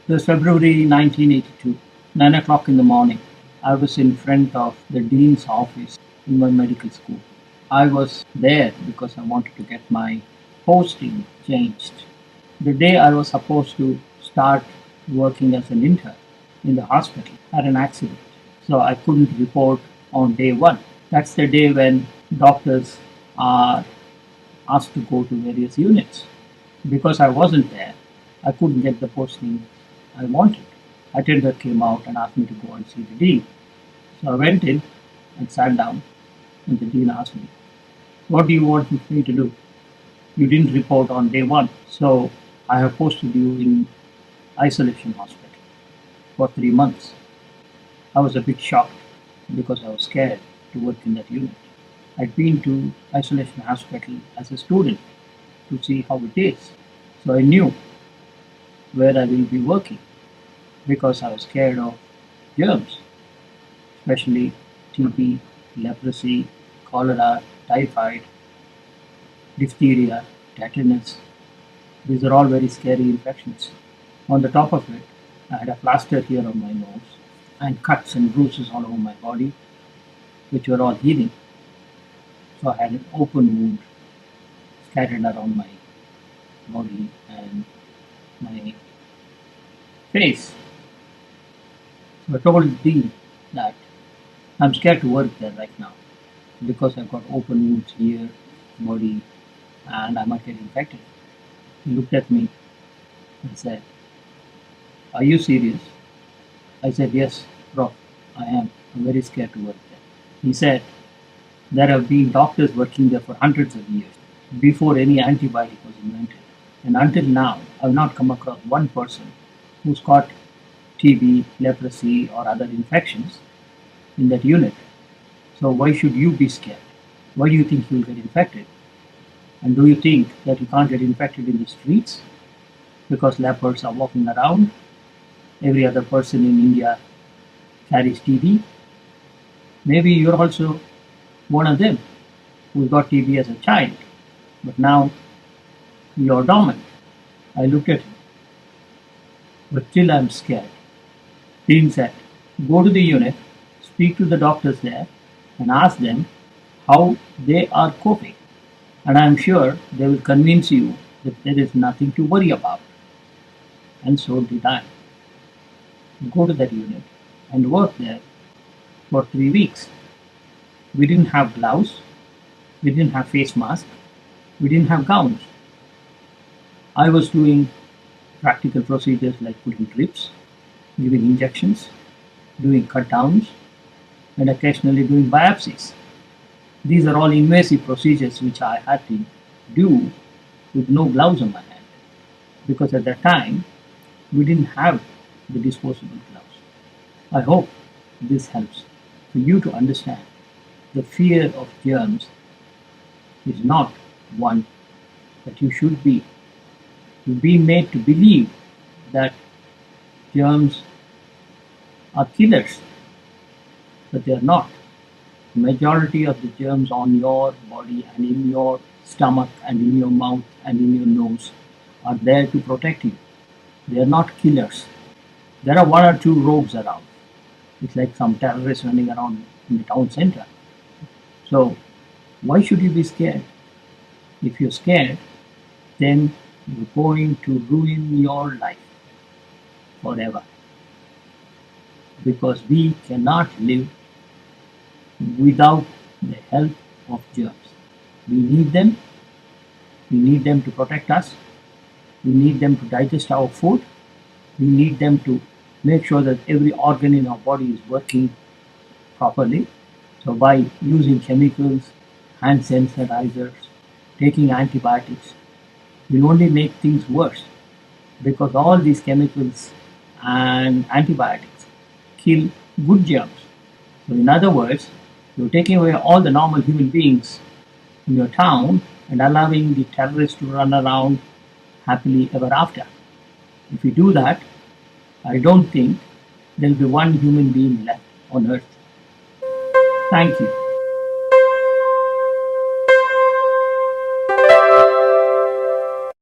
It was February 1982, 9 o'clock in the morning. I was in front of the dean's office in my medical school. I was there because I wanted to get my posting changed. The day I was supposed to start working as an intern in the hospital, I had an accident. So I couldn't report on day one. That's the day when doctors are asked to go to various units. Because I wasn't there, I couldn't get the posting I wanted. Attendant came out and asked me to go and see the dean. So I went in and sat down, and the dean asked me, "What do you want me to do? You didn't report on day one, so I have posted you in isolation hospital for 3 months." I was a bit shocked because I was scared to work in that unit. I'd been to isolation hospital as a student to see how it is. So I knew where I will be working because I was scared of germs, especially TB, leprosy, cholera, typhoid, diphtheria, tetanus. These are all very scary infections. On the top of it, I had a plaster here on my nose and cuts and bruises all over my body, which were all healing. So I had an open wound scattered around my body and my face. So I told the dean that I'm scared to work there right now because I've got open wounds here, body, and I might get infected. He looked at me and said, "Are you serious?" I said, "Yes, Prof, I am. I'm very scared to work there." He said, "There have been doctors working there for hundreds of years before any antibiotic was invented. And until now, I've not come across one person who's got TB, leprosy, or other infections in that unit. So why should you be scared? Why do you think you'll get infected? And do you think that you can't get infected in the streets because leopards are walking around? Every other person in India carries TB. Maybe you're also one of them who got TB as a child, but now you're dormant." I looked at him, but still I'm scared. Dean said, "Go to the unit, speak to the doctors there, and ask them how they are coping. And I'm sure they will convince you that there is nothing to worry about." And so did I. Go to that unit and work there for 3 weeks. We didn't have gloves, we didn't have face masks, we didn't have gowns. I was doing practical procedures like putting drips, giving injections, doing cut downs, and occasionally doing biopsies. These are all invasive procedures which I had to do with no gloves on my hand because at that time we didn't have the disposable gloves. I hope this helps for you to understand the fear of germs is not one that you should be. You've been made to believe that germs are killers, but they are not. The majority of the germs on your body and in your stomach and in your mouth and in your nose are there to protect you. They are not killers. There are one or two rogues around. It's like some terrorists running around in the town center. So why should you be scared? If you're scared, then you're going to ruin your life forever. Because we cannot live without the help of germs. We need them. We need them to protect us. We need them to digest our food. We need them to make sure that every organ in our body is working properly. So by using chemicals, hand sanitizers, taking antibiotics, will only make things worse because all these chemicals and antibiotics kill good germs. So in other words, you're taking away all the normal human beings in your town and allowing the terrorists to run around happily ever after. If you do that, I don't think there'll be one human being left on earth. Thank you.